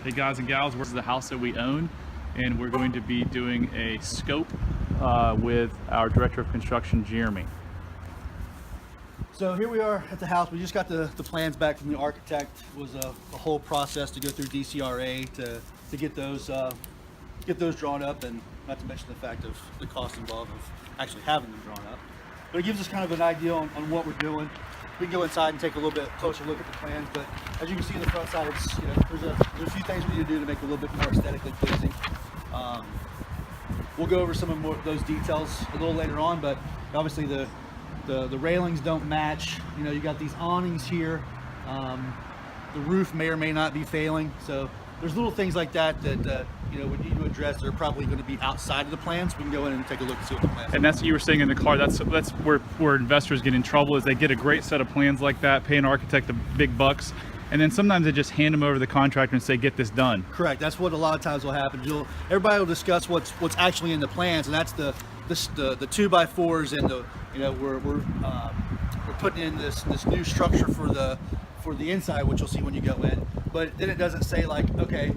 Hey guys and gals, this is the house that we own, and we're going to be doing a scope with our Director of Construction, Jeremy. So here we are at the house. We just got the plans back from the architect. It was a whole process to go through DCRA to get those drawn up, and not to mention the fact of the cost involved of actually having them drawn up. But it gives us kind of an idea on what we're doing. We can go inside and take a little bit closer look at the plans, but as you can see on the front side, it's, there's a few things we need to do to make it a little bit more aesthetically pleasing. We'll go over some of those details a little later on, but obviously the railings don't match. You got these awnings here. The roof may or may not be failing, so there's little things like that we need to address. They're probably going to be outside of the plans. We can go in and take a look and see what the plans are. And that's what you were saying in the car. That's where investors get in trouble, is they get a great set of plans like that, pay an architect the big bucks, and then sometimes they just hand them over to the contractor and say, get this done. Correct. That's what a lot of times will happen. Everybody will discuss what's actually in the plans, and that's the 2x4s, and we're putting in this new structure for the inside, which you'll see when you go in. But then it doesn't say, like, okay,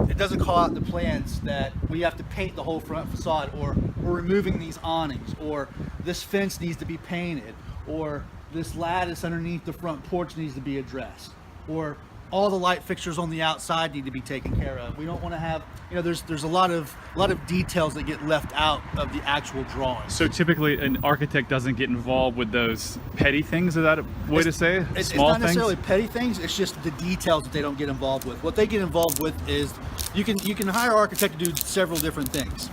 it doesn't call out in the plans that we have to paint the whole front facade, or we're removing these awnings, or this fence needs to be painted, or this lattice underneath the front porch needs to be addressed, or all the light fixtures on the outside need to be taken care of. We don't want to have, there's a lot of details that get left out of the actual drawing. So typically an architect doesn't get involved with those petty things. Is that a way to say it? It's not necessarily petty things. It's just the details that they don't get involved with. What they get involved with is you can hire an architect to do several different things.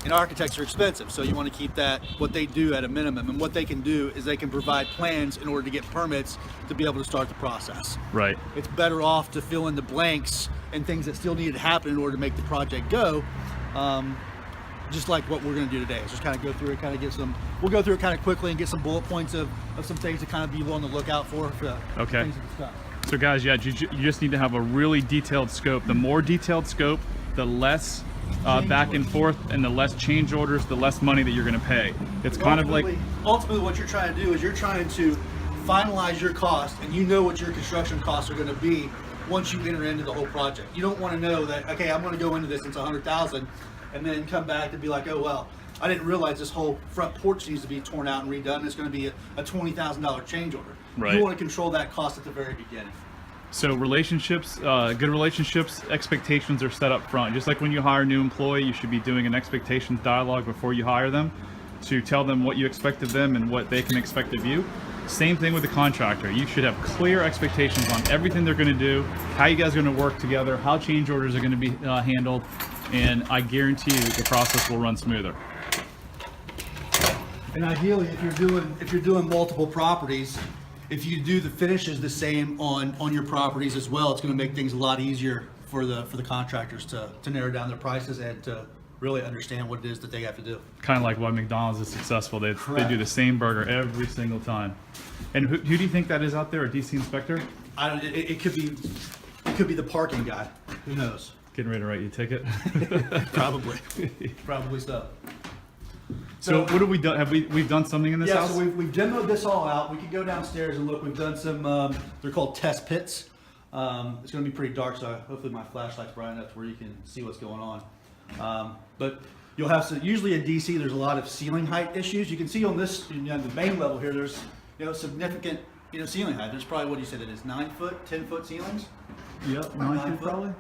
And architects are expensive, so you want to keep what they do at a minimum. And what they can do is they can provide plans in order to get permits to be able to start the process. Right. It's better off to fill in the blanks and things that still need to happen in order to make the project go. Just like what we're going to do today. So just kind of go through it, we'll go through it kind of quickly and get some bullet points of some things to kind of be on the lookout for okay. Things to discuss. So guys, yeah, you just need to have a really detailed scope. The more detailed scope, the less back and forth, and the less change orders, the less money that you're going to pay. It's kind of like, ultimately what you're trying to do is you're trying to finalize your cost, and you know what your construction costs are going to be once you enter into the whole project. You don't want to know that, okay, I'm going to go into this, it's $100,000, and then come back and be like, oh well, I didn't realize this whole front porch needs to be torn out and redone. It's going to be a $20,000 change order. Right. You want to control that cost at the very beginning. so relationships, good relationships, expectations are set up front. Just like when you hire a new employee, you should be doing an expectations dialogue before you hire them, to tell them what you expect of them and what they can expect of you. Same thing with the contractor. You should have clear expectations on everything they're going to do, how you guys are going to work together, how change orders are going to be handled, and I guarantee you the process will run smoother. And ideally, if you're doing multiple properties, if you do the finishes the same on your properties as well, it's going to make things a lot easier for the contractors to narrow down their prices and to really understand what it is that they have to do. Kind of like why McDonald's is successful. They do the same burger every single time. And who do you think that is out there? A DC inspector? It could be the parking guy. Who knows? Getting ready to write you a ticket? Probably so. So what have we done? We've done something in this house? So we've demoed this all out. We could go downstairs and look. We've done some, they're called test pits. It's going to be pretty dark, so hopefully my flashlight's bright enough to where you can see what's going on. But you'll have some, usually in DC, there's a lot of ceiling height issues. You can see on this, the main level here, there's significant ceiling height. There's probably, what you said it is, 9 foot, 10 foot ceilings? Yep, 9 feet probably.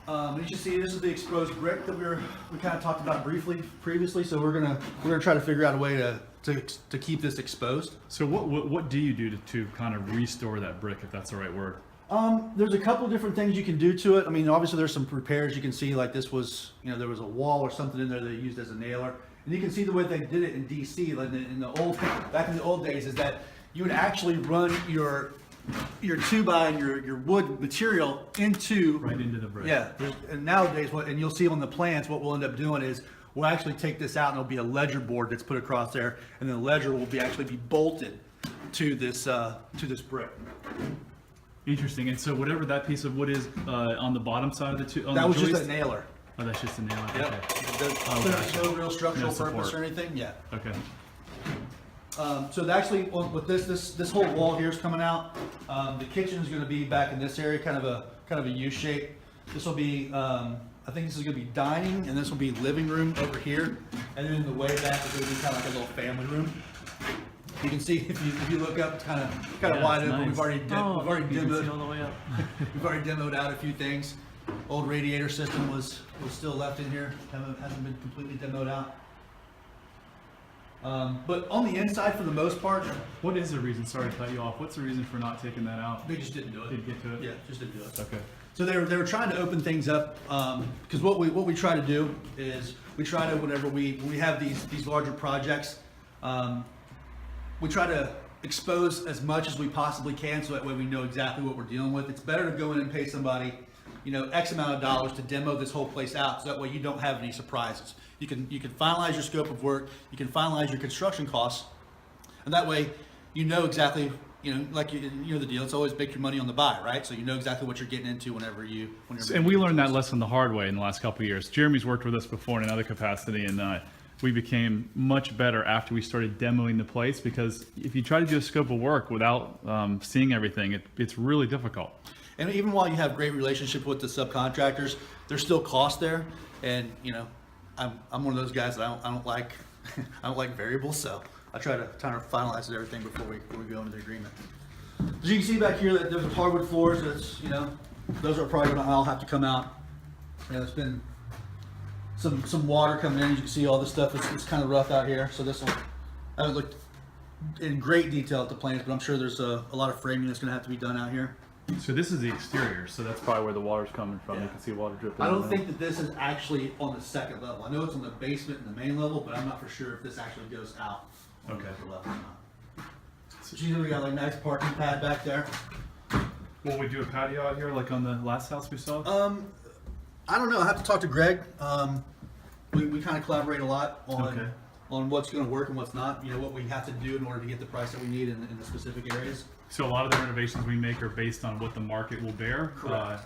You can see this is the exposed brick that we kind of talked about briefly previously. So we're gonna try to figure out a way to keep this exposed. So what do you do to kind of restore that brick, if that's the right word? There's a couple different things you can do to it. I mean, obviously there's some repairs. You can see, like, this was, there was a wall or something in there they used as a nailer, and you can see the way they did it in DC, like back in the old days, is that you would actually run your 2x and your wood material right into the brick. Yeah, and nowadays and you'll see on the plans, what we'll end up doing is we'll actually take this out, and there'll be a ledger board that's put across there, and then the ledger will actually be bolted to this brick. Interesting. And so whatever that piece of wood is on the bottom side of the two, that was just a nailer. Oh, that's just a nailer. Yep. Okay. There's no real structural No support. purpose or anything. Yeah. Okay. So actually, with this whole wall here is coming out. The kitchen is going to be back in this area, kind of a U shape. This will be, I think this is going to be dining, and this will be living room over here, and then in the way back is going to be kind of like a little family room. You can see if you look up, it's kind of wide open. Nice. We've already You can see all the demoed. way up. We've already demoed out a few things. Old radiator system was still left in here. Hasn't been completely demoed out. But on the inside, for the most part, What is the reason? Sorry to cut you off. What's the reason for not taking that out? they just didn't do it. Didn't get to it? Yeah, just didn't do it. Okay. So they were trying to open things up, because what we try to do is we try to, whenever we have these larger projects, we try to expose as much as we possibly can, so that way we know exactly what we're dealing with. It's better to go in and pay somebody, X amount of dollars to demo this whole place out, so that way you don't have any surprises. You can finalize your scope of work, you can finalize your construction costs, and that way you know exactly, like you know the deal. It's always make your money on the buy, right? So you know exactly what you're getting into whenever And we learned that lesson the hard way in the last couple of years. Jeremy's worked with us before in another capacity, and we became much better after we started demoing the place, because if you try to do a scope of work without seeing everything, it's really difficult. And even while you have great relationship with the subcontractors, there's still cost there. And I'm one of those guys that I don't like I don't like variables, so I try to finalize everything before we go into the agreement. As you can see back here, that there's hardwood floors. That's those are probably gonna all have to come out. It's been some water coming in. As you can see, all this stuff is kind of rough out here. So this will, I haven't looked in great detail at the plans, but I'm sure there's a lot of framing that's gonna have to be done out here. So this is the exterior, so that's probably where the water's coming from. Yeah. You can see water dripping. I in don't there. think that this is actually on the second level. I know it's on the basement and the main level, but I'm not for sure if this actually goes out on the upper level or not. So we got like a nice parking pad back there. Will we do a patio out here like on the last house we saw? I don't know. I have to talk to Greg. We kind of collaborate a lot on what's going to work and what's not. What we have to do in order to get the price that we need in the specific areas. So a lot of the renovations we make are based on what the market will bear. Correct.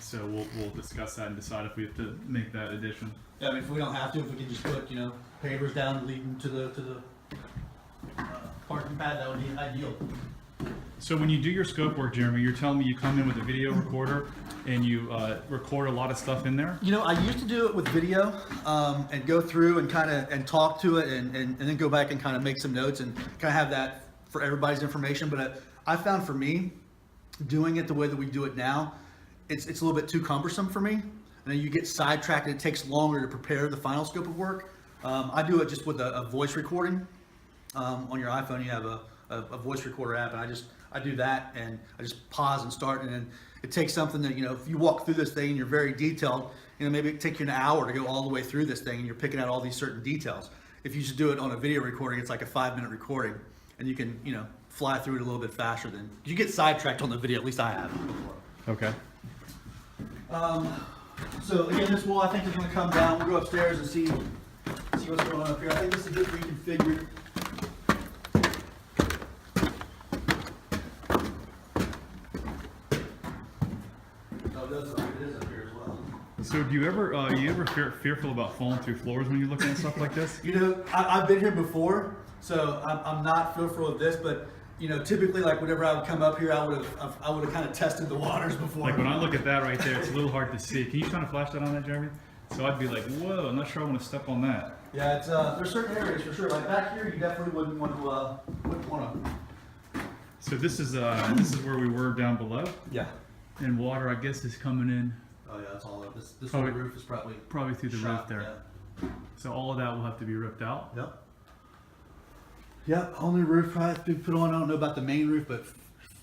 So we'll discuss that and decide if we have to make that addition. Yeah, I mean, if we don't have to, if we can just put pavers down leading to the parking pad, that would be ideal. So when you do your scope work, Jeremy, you're telling me you come in with a video recorder and you record a lot of stuff in there? I used to do it with video and go through and and talk to it and then go back and kind of make some notes and kind of have that for everybody's information. But I found for me, doing it the way that we do it now, it's a little bit too cumbersome for me. And then you get sidetracked and it takes longer to prepare the final scope of work. I do it just with a voice recording. On your iPhone, you have a voice recorder app, and I do that, and I just pause and start, and then it takes something that, if you walk through this thing and you're very detailed, maybe it take you an hour to go all the way through this thing, and you're picking out all these certain details. If you just do it on a video recording, it's like a 5-minute recording, and you can, fly through it a little bit faster than, you get sidetracked on the video, at least I have. Okay. So again, this wall I think is gonna come down. We'll go upstairs and see what's going on up here. I think this is just reconfigured. It is up here as well. So do you ever fearful about falling through floors when you're looking at stuff like this? I've been here before, so I'm not fearful of this, but typically, like whenever I would come up here, I would have kind of tested the waters before. Like when I look at that right there, it's a little hard to see. Can you shine a flashlight on that, Jeremy? So I'd be like, whoa, I'm not sure I want to step on that. Yeah, it's there's certain areas for sure. Like back here, you definitely wouldn't want to. So this is where we were down below, Yeah. and water, I guess, is coming in Oh yeah, that's all of this. This Oh, whole wait. roof is probably through the roof shot, there. Yeah. So all of that will have to be ripped out. Yep. Yep. Only roof probably has to be put on. I don't know about the main roof, but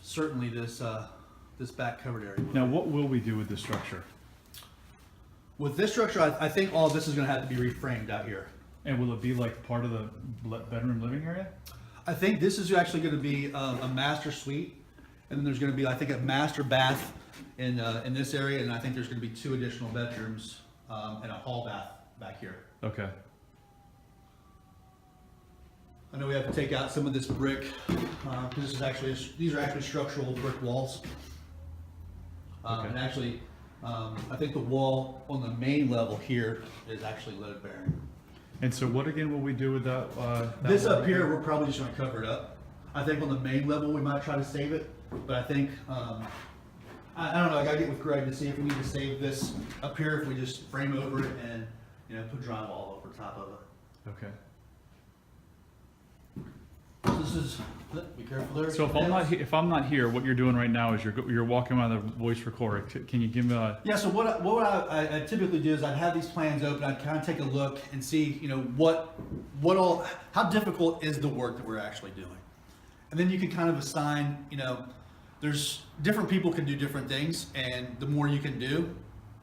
certainly this back covered area. Now, what will we do with this structure? With this structure, I think all of this is going to have to be reframed out here. And will it be like part of the bedroom living area? I think this is actually going to be a master suite, and then there's going to be, I think, a master bath in this area, and I think there's going to be 2 additional bedrooms and a hall bath back here. Okay. I know we have to take out some of this brick because these are actually structural brick walls, Okay. and actually, I think the wall on the main level here is actually load bearing. And so what again will we do with that? This wall up right here, there? we're probably just gonna cover it up. I think on the main level, we might try to save it, but I think, I don't know, I gotta get with Greg to see if we need to save this up here, if we just frame over it and, you know, put drywall over top of it. Okay. This is, be careful there. So if I'm not here, what you're doing right now is you're walking around the voice recorder. Can you give me a? Yeah, so what I typically do is I'd have these plans open, I'd kind of take a look and see, you know, how difficult is the work that we're actually doing. And then you can kind of assign, you know, there's different people can do different things, and the more you can do,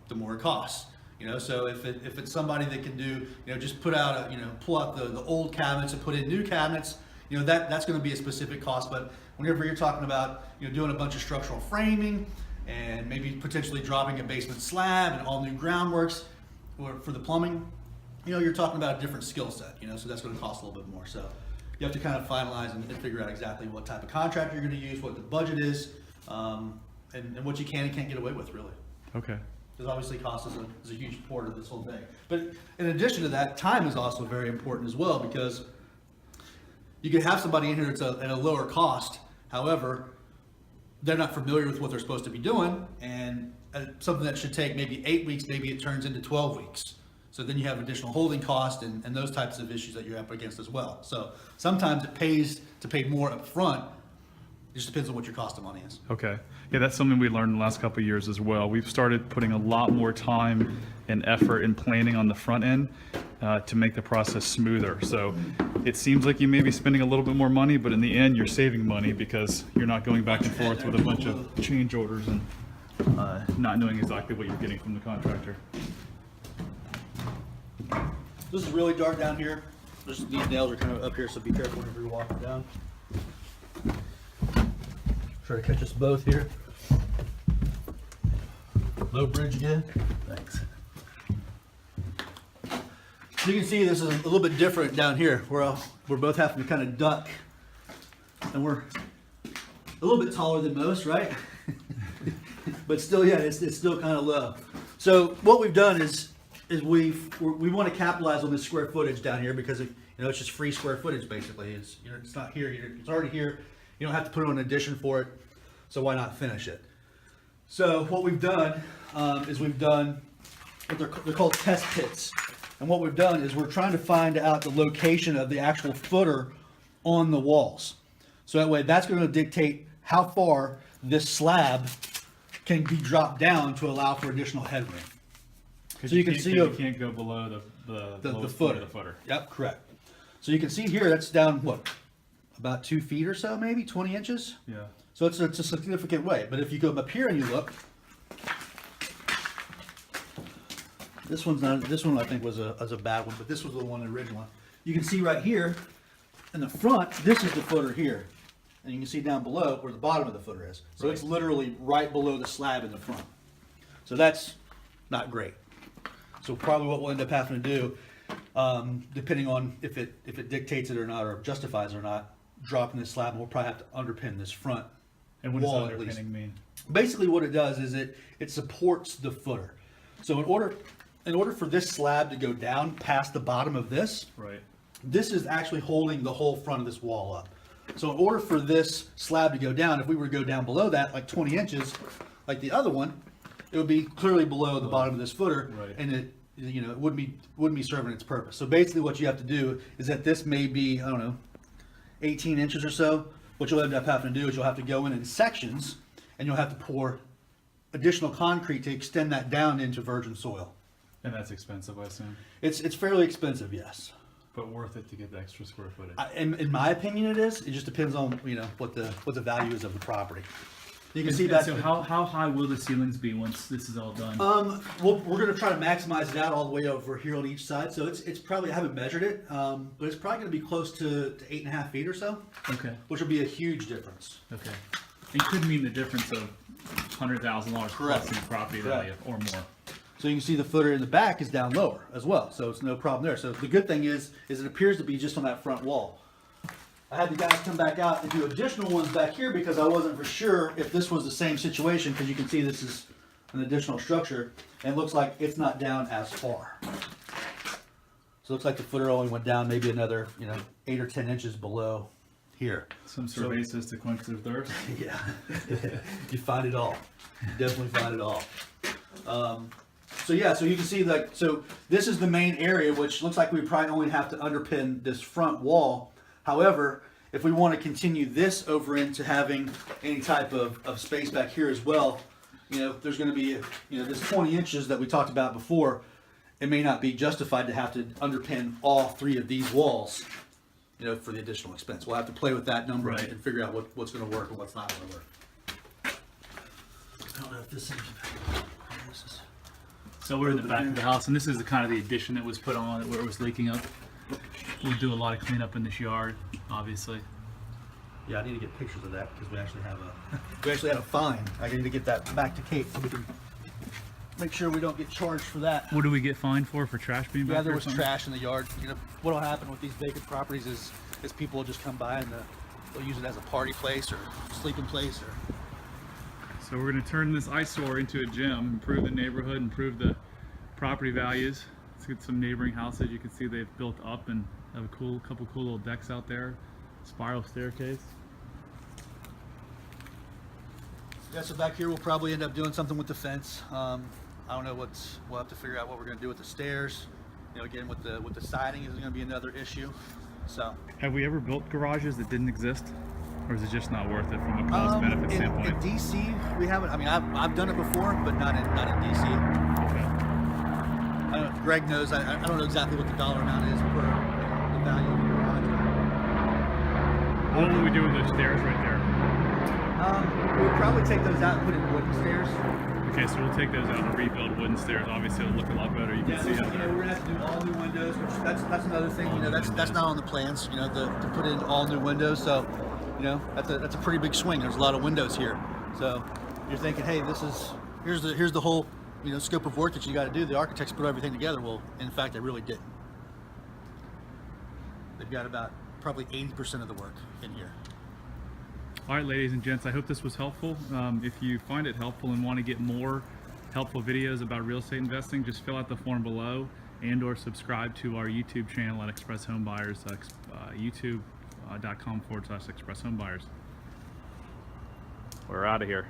the more it costs. You know, so if it's somebody that can do, you know, just pull out the old cabinets and put in new cabinets, you know, that's going to be a specific cost. But whenever you're talking about, you know, doing a bunch of structural framing and maybe potentially dropping a basement slab and all new groundworks or for the plumbing, you know, you're talking about a different skill set, you know, so that's going to cost a little bit more. So you have to kind of finalize and figure out exactly what type of contractor you're going to use, what the budget is, and what you can and can't get away with, really. Okay. Because obviously cost is a huge part of this whole thing. But in addition to that, time is also very important as well, because you can have somebody in here that's at a lower cost. However, they're not familiar with what they're supposed to be doing, and something that should take maybe 8 weeks, maybe it turns into 12 weeks. So then you have additional holding cost and those types of issues that you're up against as well. So sometimes it pays to pay more up front. It just depends on what your cost of money is. Okay. Yeah, that's something we learned in the last couple of years as well. We've started putting a lot more time and effort in planning on the front end to make the process smoother. So it seems like you may be spending a little bit more money, but in the end, you're saving money because you're not going back and forth with a bunch of change orders and not knowing exactly what you're getting from the contractor. This is really dark down here. These nails are kind of up here, so be careful whenever you're walking down. Try to catch us both here. Low bridge again. Thanks. So you can see this is a little bit different down here, where we're both having to kind of duck, and we're a little bit taller than most, right? But still, yeah, it's still kind of low. So what we've done is we want to capitalize on this square footage down here, because it's just free square footage basically. It's not here. It's already here. You don't have to put on an addition for it, so why not finish it? So what we've done is we've done what they're called test pits, and what we've done is we're trying to find out the location of the actual footer on the walls. So that way, that's going to dictate how far this slab can be dropped down to allow for additional headroom. So you can see you can't go below the footer. Yep, correct. So you can see here that's down what, about 2 feet or so, maybe 20 inches. Yeah. So it's a significant way. But if you go up here and you look, this one I think was a bad one, but this was the one, the original one. You can see right here in the front, this is the footer here, and you can see down below where the bottom of the footer is. So it's literally right below the slab in the front. So that's not great. So probably what we'll end up having to do, depending on if it dictates it or not, or justifies it or not, dropping this slab, and we'll probably have to underpin this front And what does wall at least. underpinning mean? Basically what it does is it supports the footer. So in order for this slab to go down past the bottom of this, Right. this is actually holding the whole front of this wall up. So in order for this slab to go down, if we were to go down below that, like 20 inches, like the other one, it would be clearly below the bottom of this footer, Right. and it wouldn't be serving its purpose. So basically what you have to do is that this may be, I don't know, 18 inches or so. What you'll end up having to do is you'll have to go in sections, and you'll have to pour additional concrete to extend that down into virgin soil. And that's expensive, I assume. It's fairly expensive, yes. But worth it to get the extra square footage. In my opinion, it is. It just depends on what the value is of the property. You can see that. So how high will the ceilings be once this is all done? We're going to try to maximize it out all the way over here on each side. So it's probably, I haven't measured it, but it's probably going to be close to 8.5 feet or so. Okay. Which will be a huge difference. Okay. It could mean the difference of $100,000 Correct. plus in property Correct. value or more. So you can see the footer in the back is down lower as well. So it's no problem there. So the good thing is it appears to be just on that front wall. I had the guys come back out and do additional ones back here because I wasn't for sure if this was the same situation, because you can see this is an additional structure and it looks like it's not down as far. So it looks like the footer only went down maybe another, 8 or 10 inches below here. Some surveys to quench their thirst. Yeah, you find it all. You definitely find it all. So yeah, so you can see so this is the main area, which looks like we probably only have to underpin this front wall. However, if we want to continue this over into having any type of space back here as well, there's going to be, this 20 inches that we talked about before, it may not be justified to have to underpin all 3 of these walls, for the additional expense. We'll have to play with that number Right. and figure out what's going to work and what's not going to work. I don't know if this is. So we're in the back of the house, and this is the kind of the addition that was put on where it was leaking up. We'll do a lot of cleanup in this yard, obviously. Yeah, I need to get pictures of that because we actually have a fine. I need to get that back to Kate so we can make sure we don't get charged for that. What do we get fined for trash being back Yeah, there there or was something? trash in the yard. What'll happen with these vacant properties is people will just come by and they'll use it as a party place or sleeping place or. So we're going to turn this eyesore into a gym, improve the neighborhood, improve the property values. Let's get some neighboring houses. You can see they've built up and have a couple cool little decks out there. Spiral staircase. Yeah, so back here we'll probably end up doing something with the fence. I don't know we'll have to figure out what we're going to do with the stairs. Again with the siding is going to be another issue. So. Have we ever built garages that didn't exist? Or is it just not worth it from a cost benefit standpoint? In DC, we haven't. I mean, I've done it before, but not in DC. Okay. Greg knows. I don't know exactly what the dollar amount is per the value of the garage. What will we do with those stairs right there? We'll probably take those out and put in wooden stairs. Okay, so we'll take those out and rebuild wooden stairs. Obviously, it'll look a lot better. You can see out there. We're gonna have to do all new windows, which that's another thing. That's not on the plans. To put in all new windows. So. That's a pretty big swing. There's a lot of windows here. So you're thinking, hey, here's the whole, scope of work that you got to do. The architects put everything together. Well, in fact, they really didn't. They've got about probably 80% of the work in here. All right, ladies and gents, I hope this was helpful. If you find it helpful and want to get more helpful videos about real estate investing, just fill out the form below and/or subscribe to our YouTube channel at Express Home Buyers, youtube.com/Express Home Buyers. We're out of here.